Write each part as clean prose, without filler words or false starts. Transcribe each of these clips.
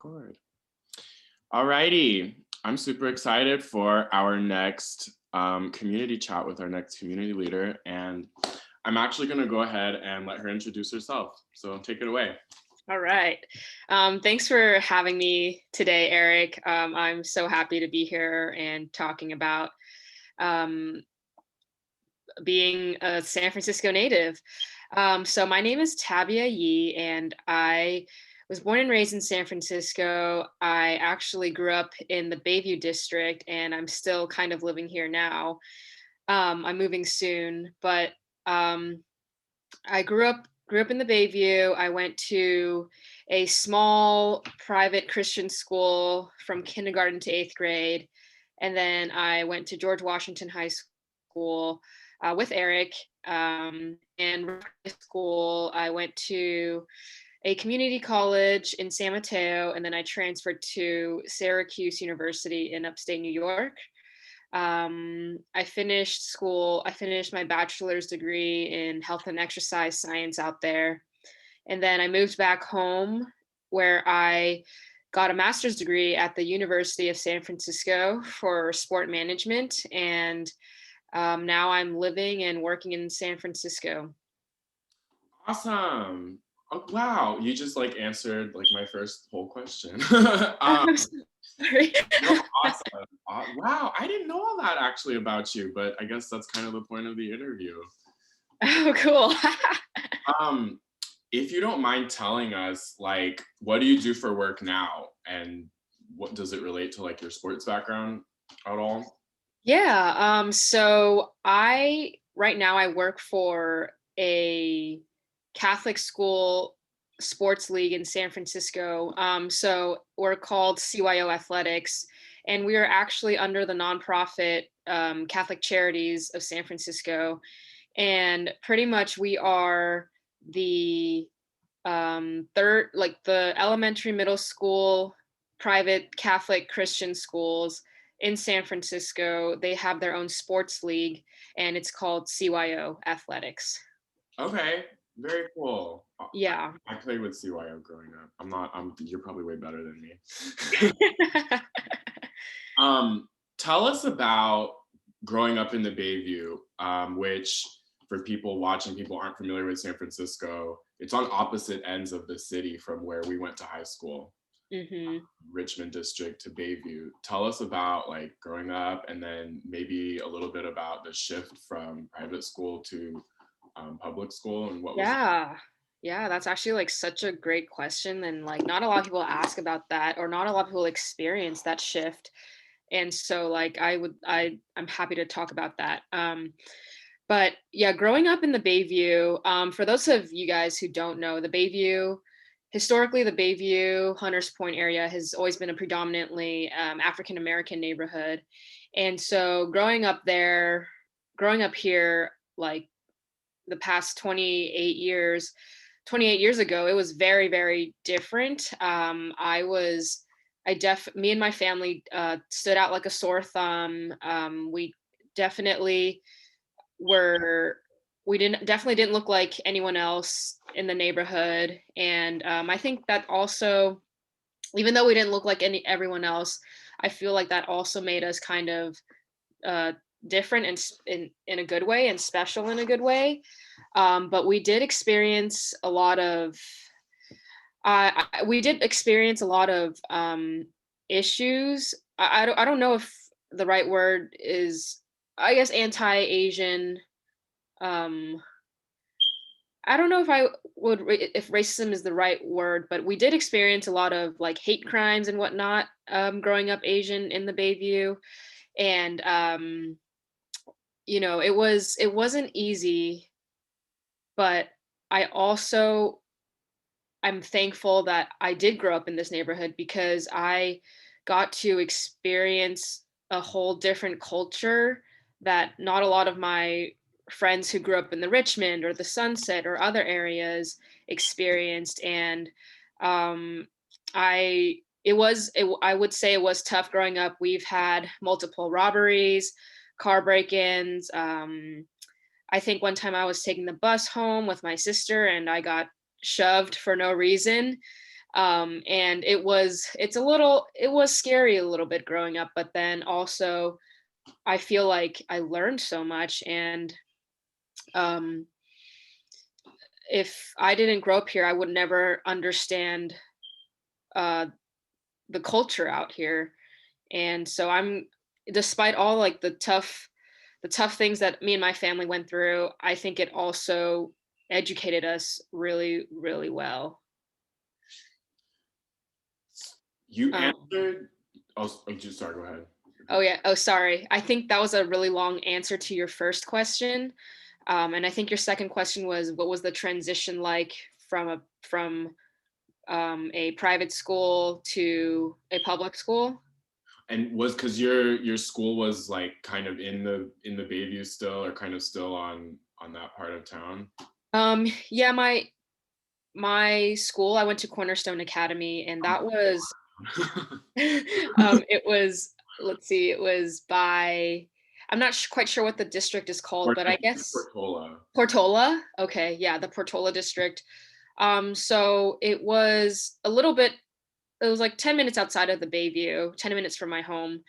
Good. Alrighty. I'm super excited for our next community chat with our next community leader. And I'm actually going to go ahead and let her introduce herself. So take it away. All right. Thanks for having me today, Eric. I'm so happy to be here and talking about um, being a San Francisco native. So my name is Tabia Yee, and I was born and raised in San Francisco. I actually grew up in the Bayview district, and I'm still kind of living here now. I'm moving soon, but um, I grew up in the Bayview. I went to a small private Christian school from kindergarten to 8th grade. And then I went to George Washington High School with Eric. And right after school, I went to a community college in San Mateo, and then I transferred to Syracuse University in upstate New York. I finished my bachelor's degree in health and exercise science out there. And then I moved back home where I got a master's degree at the University of San Francisco for sport management. And now I'm living and working in San Francisco. Awesome. Oh, wow. You just like answered like my first whole question. I'm sorry. No, awesome. Wow. I didn't know all that actually about you, but I guess that's kind of the point of the interview. Oh, cool. Um, if you don't mind telling us, like, what do you do for work now, and what does it relate to like your sports background at all? Yeah. So right now I work for a Catholic school sports league in San Francisco. So we're called CYO Athletics, and we are actually under the nonprofit Catholic Charities of San Francisco. And pretty much we are the third, like the elementary, middle school, private Catholic Christian schools in San Francisco. They have their own sports league, and it's called CYO Athletics. Okay, very cool. Yeah. I played with CYO growing up. I'm not. You're probably way better than me. Tell us about growing up in the Bayview, which for people watching, people aren't familiar with San Francisco. It's on opposite ends of the city from where we went to high school, hmm Richmond district to Bayview. Tell us about like growing up, and then maybe a little bit about the shift from private school to public school, and what was. Yeah. Yeah, that's actually like such a great question. And like not a lot of people ask about that, or not a lot of people experience that shift. And so like I'm happy to talk about that. But yeah, growing up in the Bayview, for those of you guys who don't know, historically, the Bayview, Hunters Point area has always been a predominantly African American neighborhood. And so growing up here, like the past 28 years ago, it was very, very different. Me and my family stood out like a sore thumb. We definitely were we didn't definitely didn't look like anyone else in the neighborhood. And I think that also, even though we didn't look like everyone else, I feel like that also made us kind of uh, different and in a good way, and special in a good way. But we did experience a lot of we did experience a lot of issues. I don't know if the right word is, I guess, anti-Asian. um I don't know if if racism is the right word, but we did experience a lot of like hate crimes and whatnot, growing up Asian in the Bayview. And it wasn't easy, but I also I'm thankful that I did grow up in this neighborhood, because I got to experience a whole different culture that not a lot of my friends who grew up in the Richmond or the Sunset or other areas experienced. And um, I would say it was tough growing up. We've had multiple robberies, car break-ins. I think one time I was taking the bus home with my sister, and I got shoved for no reason. And it was scary a little bit growing up, but then also I feel like I learned so much. And um, if I didn't grow up here, I would never understand uh, the culture out here. And so despite all like the tough things that me and my family went through, I think it also educated us really, really well. You Um, answered. Oh, just sorry. Go ahead. oh yeah. Oh, sorry. I think that was a really long answer to your first question. And I think your second question was, what was the transition like from a private school to a public school? And was because your school was like kind of in the Bayview still, or kind of still on that part of town? Yeah, my school, I went to Cornerstone Academy, and that was it was, let's see, it was by, I'm not quite sure what the district is called, Or but I I think it's guess Portola. Portola. Okay, yeah, the Portola district. So it was a little bit, it was like 10 minutes outside of the Bayview, 10 minutes from my home,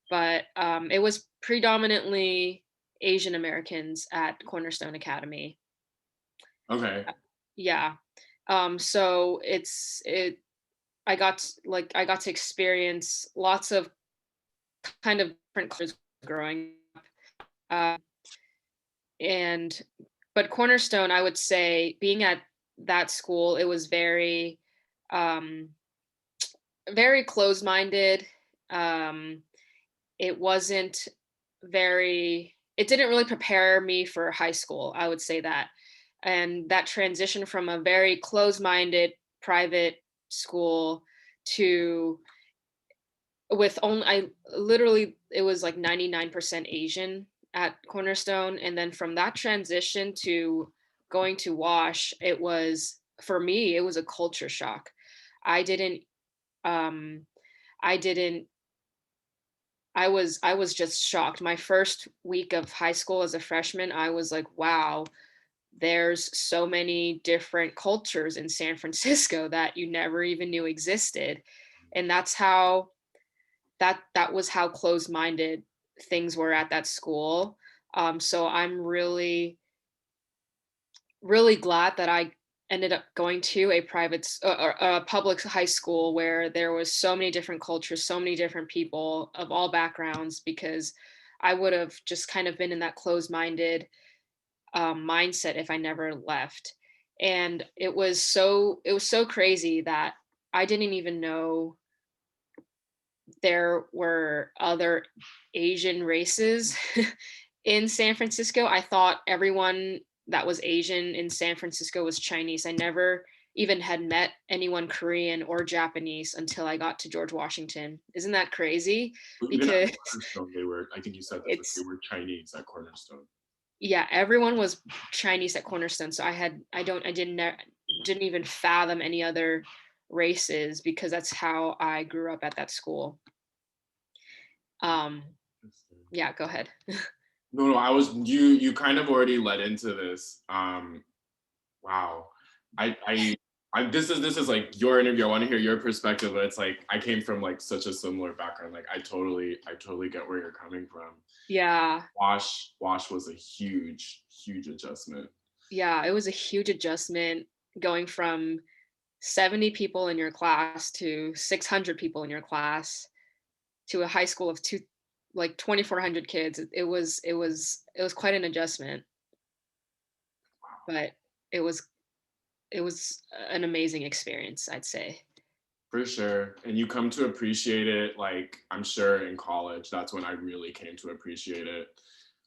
but it was predominantly Asian Americans at Cornerstone Academy. Okay. Yeah. So I got to experience lots of kind of different cultures growing up. And but Cornerstone, I would say, being at that school, it was um very closed-minded. Um it wasn't it didn't really prepare me for high school, I would say that. And that transition from a very closed-minded private school to with only I literally it was like 99% Asian at Cornerstone, and then from that transition to going to Wash, it was, for me, it was a culture shock. I didn't um I didn't I was just shocked. My first week of high school as a freshman, I was like, wow, there's so many different cultures in San Francisco that you never even knew existed. And that was how closed-minded things were at that school. So I'm really, really glad that I ended up going to or a public high school where there was so many different cultures, so many different people of all backgrounds, because I would have just kind of been in that closed-minded mindset if I never left. And it was so crazy that I didn't even know there were other Asian races in San Francisco. I thought everyone that was Asian in San Francisco was Chinese. I never even had met anyone Korean or Japanese until I got to George Washington. Isn't that crazy? Even at Because Cornerstone, they were. I think you said this, like they it's, were Chinese at Cornerstone. yeah, everyone was Chinese at Cornerstone. So I didn't even fathom any other races, because that's how I grew up at that school. Um, yeah, go ahead. No, no, I was you kind of already led into this. Wow. I I this is like your interview. I want to hear your perspective, but it's like I came from like such a similar background. Like I totally get where you're coming from. Yeah. Wash was a huge adjustment. Yeah, it was a huge adjustment going from 70 people in your class to 600 people in your class to a high school of 2,400 kids. It was quite an adjustment, but it was it was an amazing experience, I'd say. For sure. And you come to appreciate it, like, I'm sure in college, that's when I really came to appreciate it.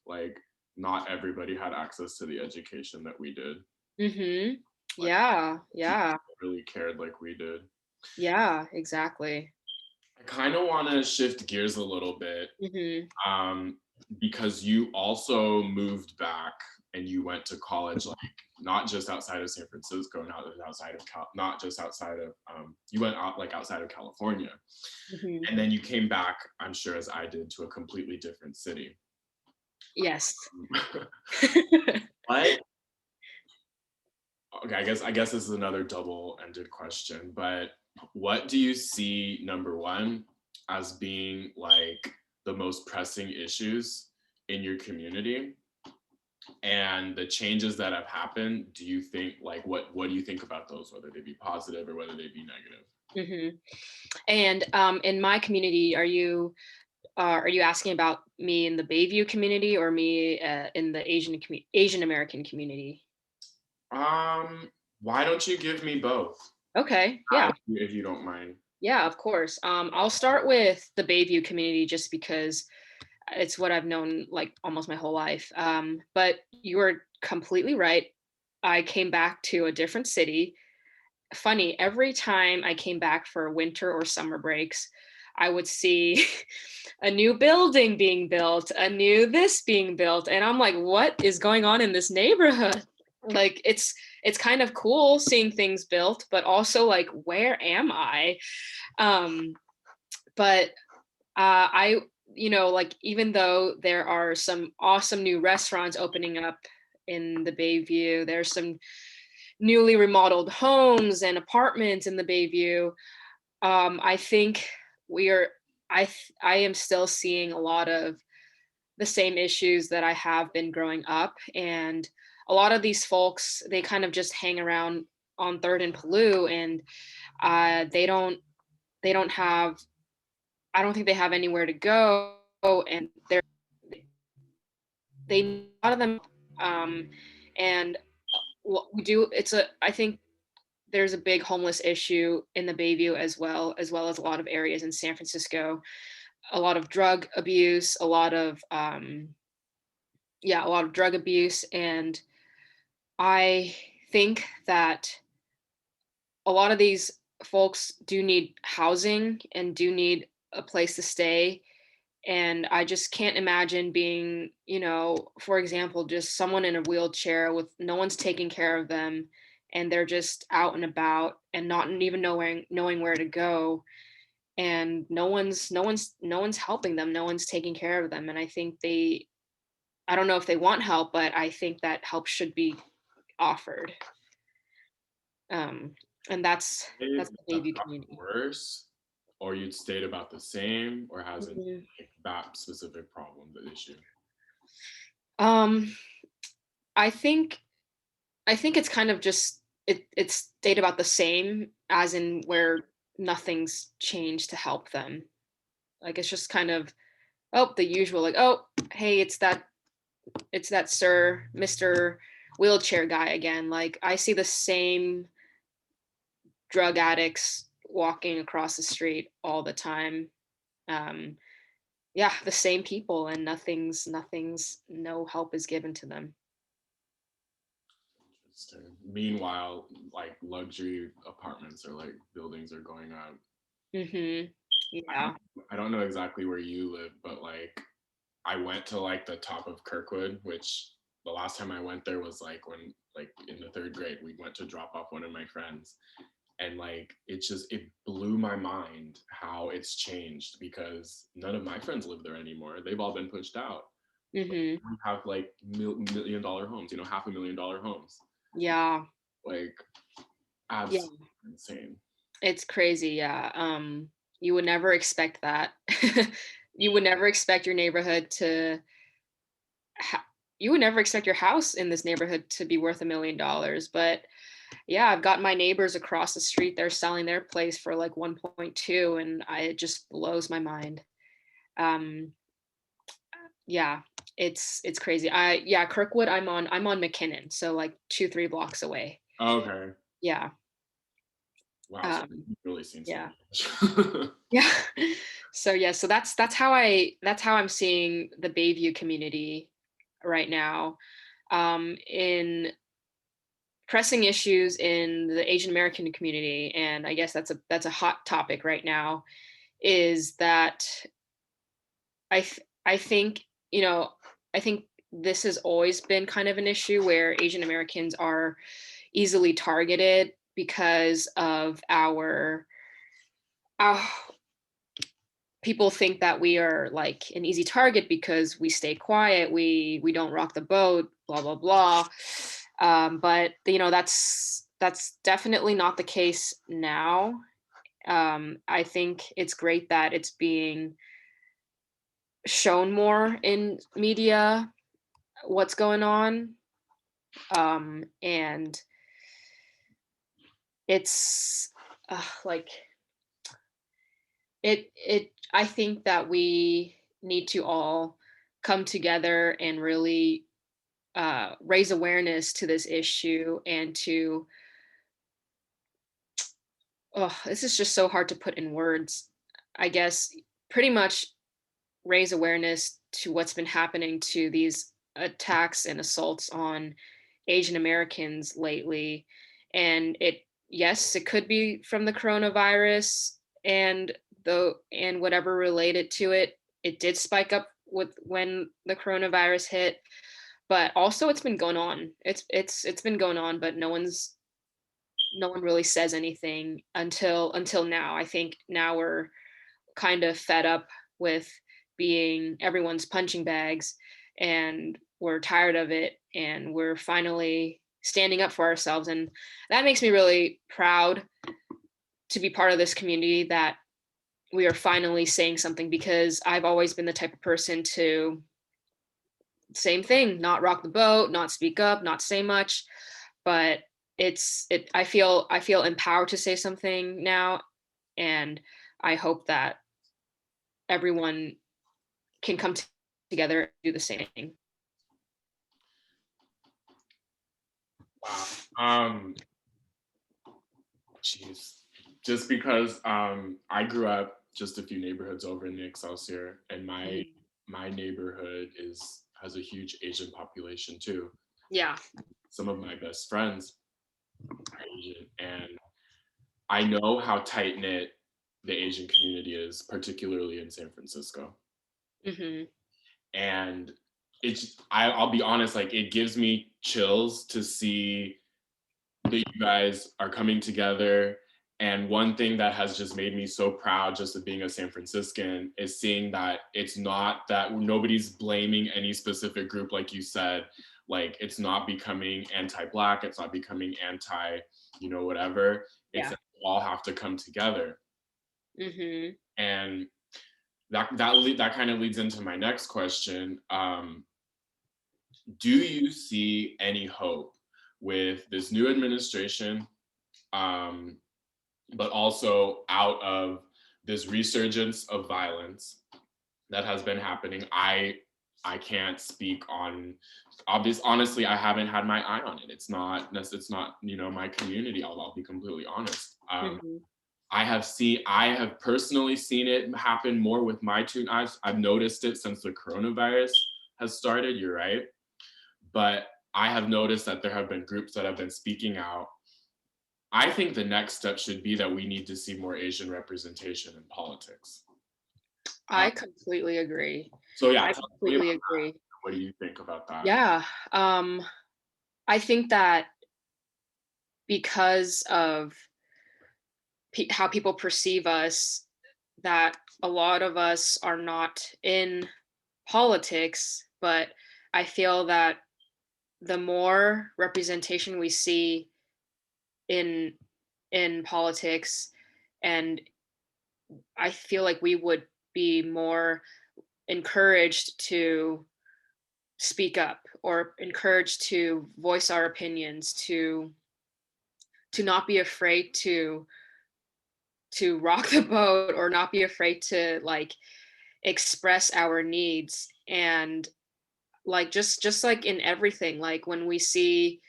Like, not everybody had access to the education that we did. Mhm. Like, Yeah, people yeah. really cared like we did. Yeah, exactly. I kind of want to shift gears a little bit, Mhm. um, because you also moved back and you went to college, like, not just outside of San Francisco, not just outside of, you went out like outside of California. Mhm. And then you came back, I'm sure as I did, to a completely different city. Yes. But okay, I guess this is another double-ended question, but what do you see, number one, as being like the most pressing issues in your community? And the changes that have happened, do you think, like, what do you think about those, whether they be positive or whether they be negative? Hmm. And in my community, are you asking about me in the Bayview community or me in the Asian American community? Um, why don't you give me both, Okay, yeah. if you don't mind? Yeah, of course. I'll start with the Bayview community just because it's what I've known like almost my whole life. But you are completely right. I came back to a different city. Funny, every time I came back for winter or summer breaks, I would see a new building being built, a new this being built, and I'm like, what is going on in this neighborhood? Like it's kind of cool seeing things built, but also like, where am I? Um, but I, like even though there are some awesome new restaurants opening up in the Bayview, there's some newly remodeled homes and apartments in the Bayview. I think we are. I am still seeing a lot of the same issues that I have been growing up, and a lot of these folks they kind of just hang around on Third and Pellew, and they don't have. I don't think they have anywhere to go, and they a lot of them, um, and what we do. It's a. I think there's a big homeless issue in the Bayview as well as a lot of areas in San Francisco. A lot of drug abuse, a lot of drug abuse, and I think that a lot of these folks do need housing and do need a place to stay. And I just can't imagine being, for example, just someone in a wheelchair with no one's taking care of them and they're just out and about and not even knowing where to go, and no one's helping them, no one's taking care of them. And I think I don't know if they want help, but I think that help should be offered. Um, and that's the Have Bayview gotten community. worse, or you'd stayed about the same, or hasn't Mhm. like, that specific problem the issue? Um, I think I think it's kind of just it's stayed about the same, as in where nothing's changed to help them. Like it's just kind of, oh, the usual, like, oh, hey, it's that Sir Mr. Wheelchair guy again. Like I see the same drug addicts walking across the street all the time. Um, yeah, the same people, and no help is given to them. Interesting. Meanwhile, like luxury apartments or like buildings are going up. Hmm. I don't Yeah. I don't know exactly where you live, but like I went to like the top of Kirkwood, which the last time I went there was like when like in the third grade we went to drop off one of my friends, and like it blew my mind how it's changed because none of my friends live there anymore. They've all been pushed out. Hmm. We have like million dollar homes, half a million dollar homes. Yeah. Like Yeah. absolutely insane. It's crazy. Yeah. You would never expect that. You would never expect your neighborhood to ha- you would never expect your house in this neighborhood to be worth $1 million. But yeah, I've got my neighbors across the street. They're selling their place for like 1.2, and it just blows my mind. Um, yeah, it's crazy. Kirkwood. I'm on McKinnon, so like 2-3 blocks away. Okay. Yeah. Wow, so Um, you've really seen so yeah. much. Yeah. So yeah, so that's how I'm seeing the Bayview community right now. In pressing issues in the Asian American community, and I guess that's a hot topic right now, is that I think, I think this has always been kind of an issue where Asian Americans are easily targeted because of our people think that we are like an easy target because we stay quiet, we don't rock the boat, blah blah blah. But that's definitely not the case now. I think it's great that it's being shown more in media, what's going on. And it's like I think that we need to all come together and really raise awareness to this issue and to this is just so hard to put in words. I guess pretty much raise awareness to what's been happening to these attacks and assaults on Asian Americans lately. And yes, it could be from the coronavirus and whatever related to it. It did spike up with when the coronavirus hit, but also it's been going on. It's been going on, but no one really says anything until now. I think now we're kind of fed up with being everyone's punching bags, and we're tired of it, and we're finally standing up for ourselves, and that makes me really proud to be part of this community, that we are finally saying something, because I've always been the type of person to same thing, not rock the boat, not speak up, not say much. But I feel empowered to say something now, and I hope that everyone can come together and do the same thing. Wow. Jeez. Just because I grew up just a few neighborhoods over in the Excelsior, and my neighborhood has a huge Asian population too. Yeah. Some of my best friends are Asian, and I know how tight knit the Asian community is, particularly in San Francisco. Hmm. And I'll be honest, like it gives me chills to see that you guys are coming together. And one thing that has just made me so proud, just of being a San Franciscan, is seeing that it's not that nobody's blaming any specific group, like you said. Like it's not becoming anti-Black, it's not becoming anti, whatever. It's Yeah. that we all have to come together. Hmm. And that kind of leads into my next question. Do you see any hope with this new administration, but also out of this resurgence of violence that has been happening? I can't speak on honestly, I haven't had my eye on it. It's not my community. I'll be completely honest. Hmm. I have personally seen it happen more with my two eyes. I've noticed it since the coronavirus has started. You're right. But I have noticed that there have been groups that have been speaking out. I think the next step should be that we need to see more Asian representation in politics. I completely agree. So yeah, I tell me about completely that. agree. What do you think about that? Yeah. I think that because of how people perceive us, that a lot of us are not in politics, but I feel that the more representation we see in politics, and I feel like we would be more encouraged to speak up, or encouraged to voice our opinions, to not be afraid to rock the boat, or not be afraid to like express our needs. And like just like in everything, like when we see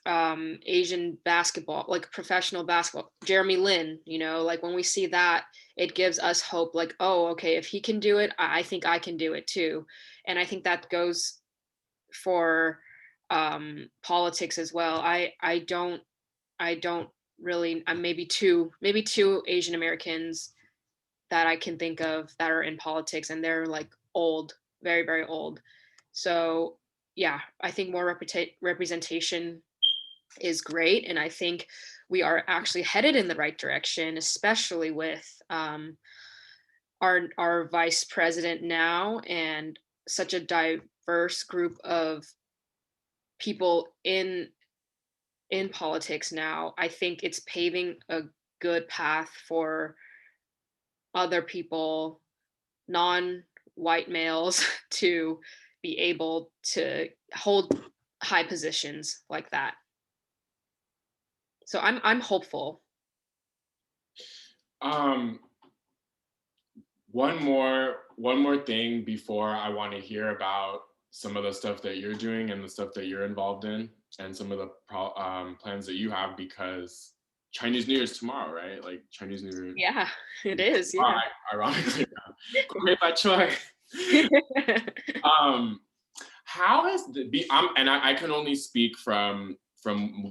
Asian basketball, like professional basketball, Jeremy Lin, like when we see that, it gives us hope, like, oh, okay, if he can do it, I think I can do it too. And I think that goes for politics as well. I don't really, I'm maybe two Asian Americans that I can think of that are in politics, and they're like old, very, very old. So yeah, I think more representation is great. And I think we are actually headed in the right direction, especially with our vice president now, and such a diverse group of people in politics now, I think it's paving a good path for other people, non-white males, to be able to hold high positions like that. So I'm hopeful. Um, one more thing before I want to hear about some of the stuff that you're doing and the stuff that you're involved in and some of the plans that you have, because Chinese New Year's tomorrow, right? Like Chinese New Year. Yeah, it is. Yeah. Ironically, Kwame Pachoy. um, how has the be? And I can only speak from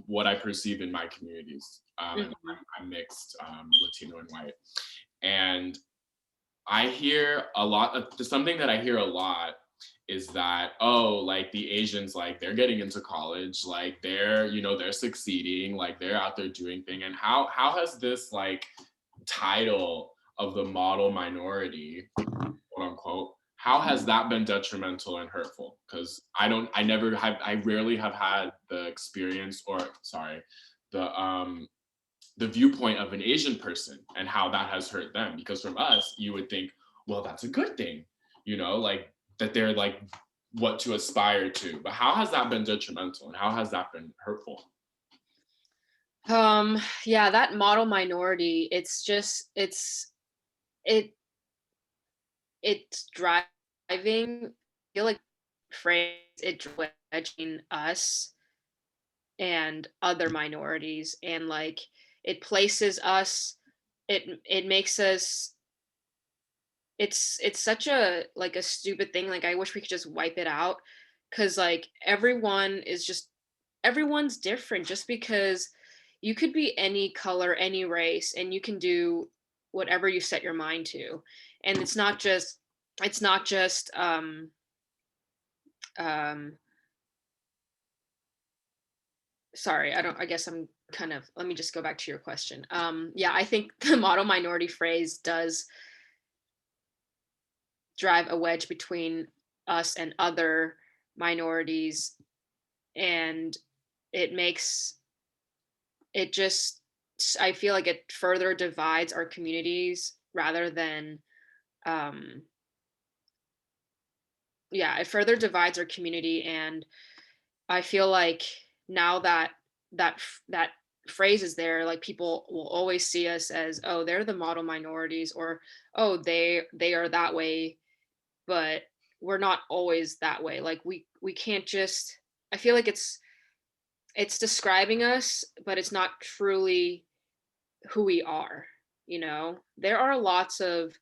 what I perceive in my communities. And Mhm. I'm mixed, Latino and white, and I hear a lot of something that I hear a lot is that, oh, like the Asians, like they're getting into college, like they're succeeding, like they're out there doing thing. And how has this like title of the model minority, quote unquote, how has that been detrimental and hurtful? Because I rarely have had the experience, or sorry, the the viewpoint of an Asian person and how that has hurt them. Because from us, you would think, well, that's a good thing, like that they're like what to aspire to. But how has that been detrimental and how has that been hurtful? Yeah, that model minority, it it's driving, I feel like phrase it wedging us and other minorities, and like it places us, it makes us, it's such a like a stupid thing. Like I wish we could just wipe it out, because like everyone's different. Just because you could be any color, any race, and you can do whatever you set your mind to. And it's not just um sorry, I guess I'm kind of, let me just go back to your question. Yeah, I think the model minority phrase does drive a wedge between us and other minorities, and it makes it just, I feel like it further divides our communities rather than, um yeah, it further divides our community. And I feel like now that that phrase is there, like people will always see us as, oh, they're the model minorities, or oh, they are that way. But we're not always that way. Like we can't just, I feel like it's describing us, but it's not truly who we are. There are lots of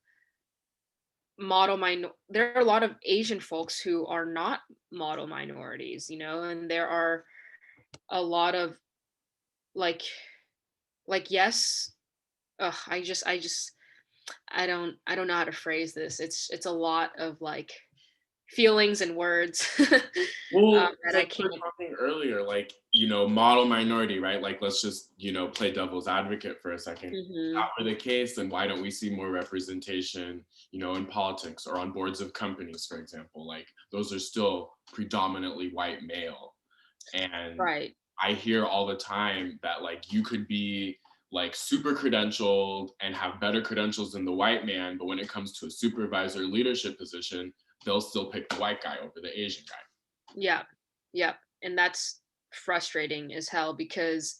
there are a lot of Asian folks who are not model minorities, and there are a lot of, like yes, ugh, I don't know how to phrase this. It's a lot of like feelings and words Well, that I like we can't. were talking earlier, like, model minority, right? Like, let's just, play devil's advocate for a second. If Hmm. that were the case, then why don't we see more representation, in politics or on boards of companies, for example? Like, those are still predominantly white male. And Right. I hear all the time that, like, you could be like super credentialed and have better credentials than the white man, but when it comes to a supervisor leadership position, they'll still pick the white guy over the Asian guy. Yeah. Yep. And that's frustrating as hell, because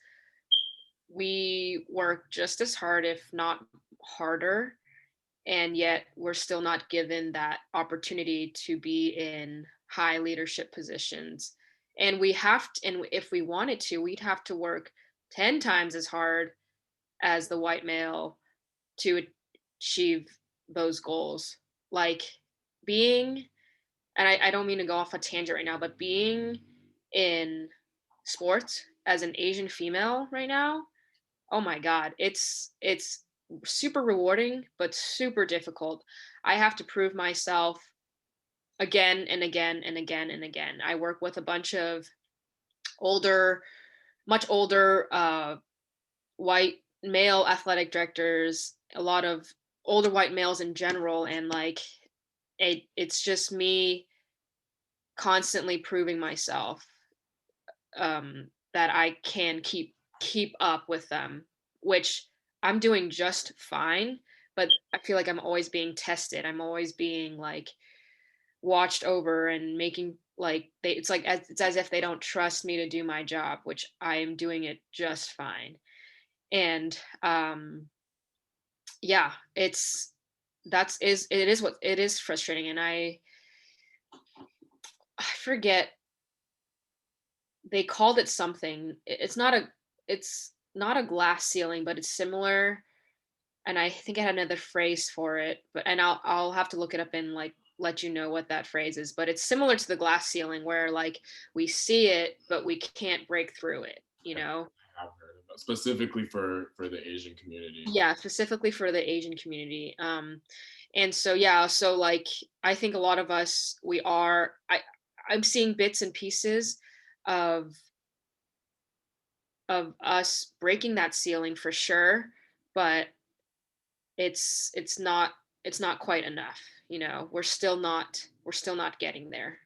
we work just as hard, if not harder, and yet we're still not given that opportunity to be in high leadership positions. And and if we wanted to, we'd have to work 10 times as hard as the white male to achieve those goals. Like being, and I don't mean to go off a tangent right now, but being in sports as an Asian female right now, oh my God, it's super rewarding, but super difficult. I have to prove myself again and again and again and again. I work with a bunch of older, much older, white male athletic directors, a lot of older white males in general, and like it's just me constantly proving myself. that I can keep up with them, which I'm doing just fine, but I feel like I'm always being tested. I'm always being like watched over and making like they it's like it's as if they don't trust me to do my job, which I am doing it just fine. And yeah, it is what it is frustrating. And I forget, they called it something. It's not a glass ceiling, but it's similar. And I think I had another phrase for it, but and I'll have to look it up and like let you know what that phrase is. But it's similar to the glass ceiling where like we see it, but we can't break through it, you know? I have heard of that, specifically for the Asian community. Yeah, specifically for the Asian community. And so yeah, so like I think a lot of us I'm seeing bits and pieces of us breaking that ceiling for sure, but it's not it's not quite enough, you know. We're still not getting there.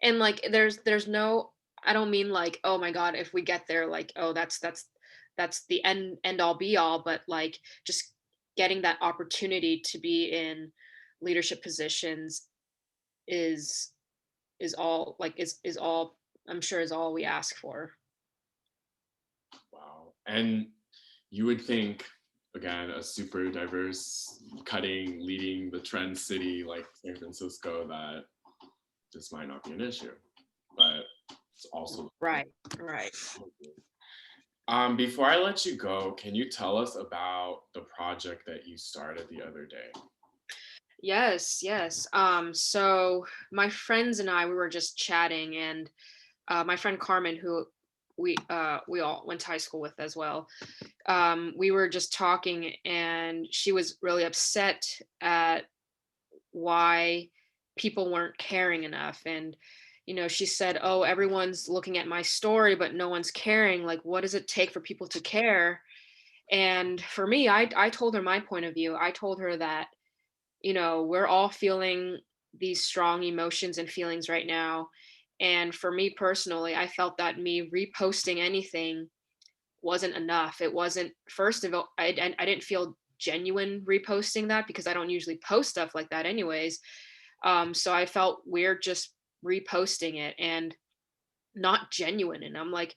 And like there's no, I don't mean like, oh my god, if we get there, like, oh that's the end all be all, but like just getting that opportunity to be in leadership positions is all like is all, I'm sure is all we ask for. Wow. And you would think, again, a super diverse, cutting, leading the trend city like San Francisco, that this might not be an issue, but it's also. Right, right. Before I let you go, can you tell us about the project that you started the other day? Yes, yes. So my friends and I, we were just chatting, and my friend Carmen, who we all went to high school with as well. We were just talking, and she was really upset at why people weren't caring enough. And you know, she said, "Oh, everyone's looking at my story, but no one's caring. Like, what does it take for people to care?" And for me, I told her my point of view. I told her that, you know, we're all feeling these strong emotions and feelings right now. And for me personally, I felt that me reposting anything wasn't enough. It wasn't, first of all, I didn't feel genuine reposting that because I don't usually post stuff like that anyways. So I felt weird just reposting it and not genuine. And I'm like,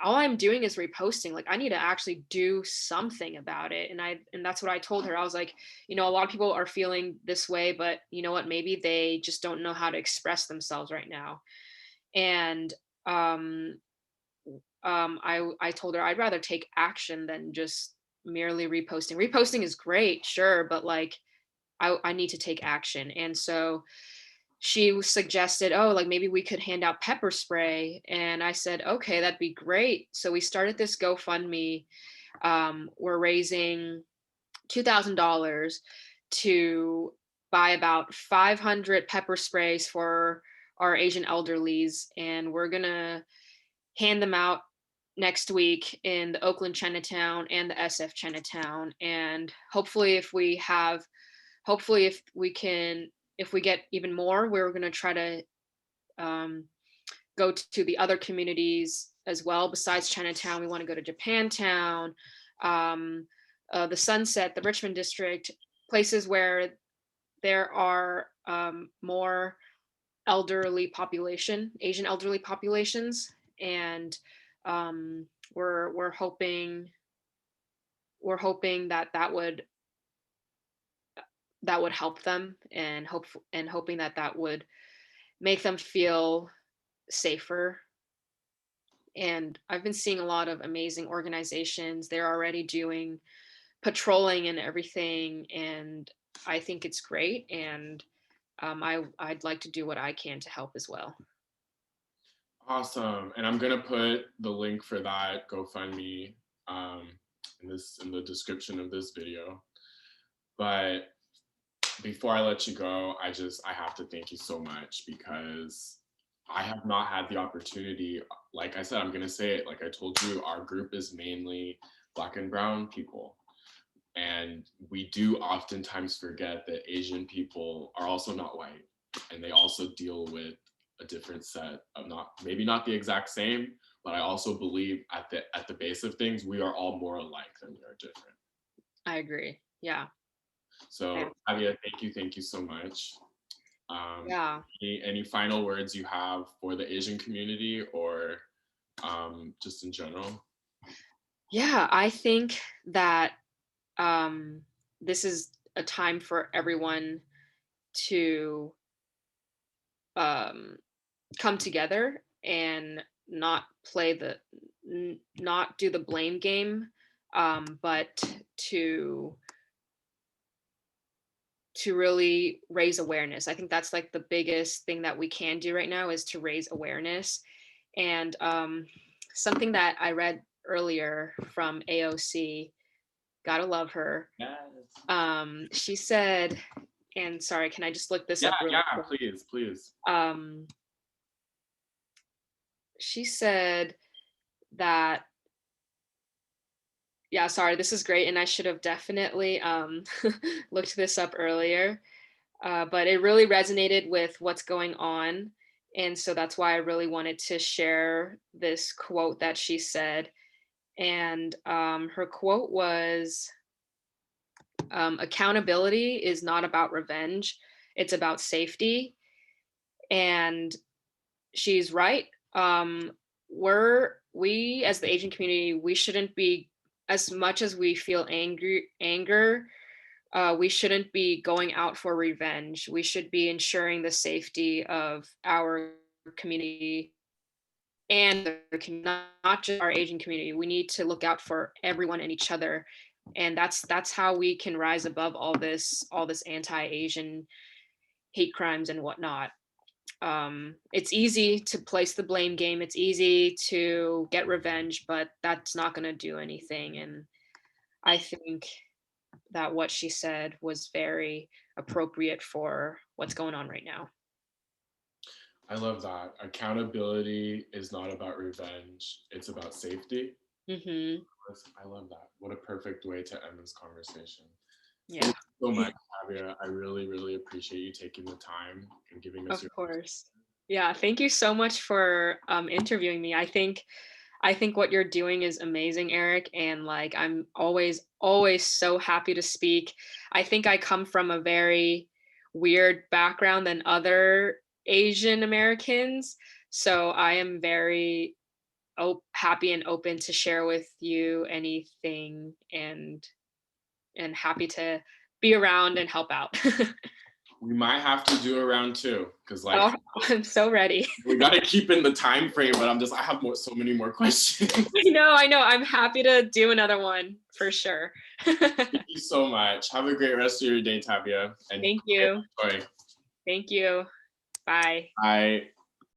all I'm doing is reposting. Like, I need to actually do something about it. And that's what I told her. I was like, you know, a lot of people are feeling this way, but you know what, maybe they just don't know how to express themselves right now. And um I told her I'd rather take action than just merely reposting. Reposting is great, sure, but like I need to take action. And so she suggested, oh, like maybe we could hand out pepper spray. And I said, okay, that'd be great. So we started this GoFundMe. We're raising $2,000 to buy about 500 pepper sprays for our Asian elderlies. And we're going to hand them out next week in the Oakland Chinatown and the SF Chinatown. And hopefully if we can, if we get even more, we're going to try to um, go to the other communities as well. Besides Chinatown, we want to go to Japantown, um, the Sunset, the Richmond District, places where there are more elderly population, Asian elderly populations. And um, we're hoping that that would help them, and hoping that that would make them feel safer. And I've been seeing a lot of amazing organizations. They're already doing patrolling and everything, and I think it's great. And I'd like to do what I can to help as well. Awesome. And I'm gonna put the link for that GoFundMe um, in the description of this video. But before I let you go, I have to thank you so much, because I have not had the opportunity. Like I said, I'm gonna say it. Like I told you, our group is mainly Black and Brown people, and we do oftentimes forget that Asian people are also not white, and they also deal with a different set of maybe not the exact same, but I also believe at the base of things, we are all more alike than we are different. I agree. Yeah. So Tabia, thank you so much. Yeah. Any final words you have for the Asian community or just in general? Yeah, I think that this is a time for everyone to um, come together and not not do the blame game, but to really raise awareness. I think that's like the biggest thing that we can do right now is to raise awareness. And something that I read earlier from AOC, gotta love her. Yes. She said, and sorry, can I just look this up really quick? Please. She said that, yeah, sorry, this is great, and I should have definitely looked this up earlier, but it really resonated with what's going on, and so that's why I really wanted to share this quote that she said. And her quote was, accountability is not about revenge, it's about safety. And she's right. We as the Asian community, we shouldn't be, as much as we feel anger, we shouldn't be going out for revenge. We should be ensuring the safety of our community and not just our Asian community. We need to look out for everyone and each other, and that's how we can rise above all this anti-Asian hate crimes and whatnot. It's easy to place the blame game. It's easy to get revenge, but that's not going to do anything. And I think that what she said was very appropriate for what's going on right now. I love that. Accountability is not about revenge, it's about safety. Mm-hmm. I love that. What a perfect way to end this conversation. Yeah. Thank you so much, Tabia. I really, really appreciate you taking the time and giving us Of your course. Yeah. Thank you so much for interviewing me. I think what you're doing is amazing, Eric. And like, I'm always so happy to speak. I think I come from a very weird background than other Asian Americans. So I am very happy and open to share with you anything, and happy to be around and help out. We might have to do a round two because like Oh, I'm so ready. we got to keep in the time frame, but I have so many more questions. I know. I'm happy to do another one for sure. Thank you so much. Have a great rest of your day, Tabia. And Thank you. enjoy. Thank you. Bye. Bye.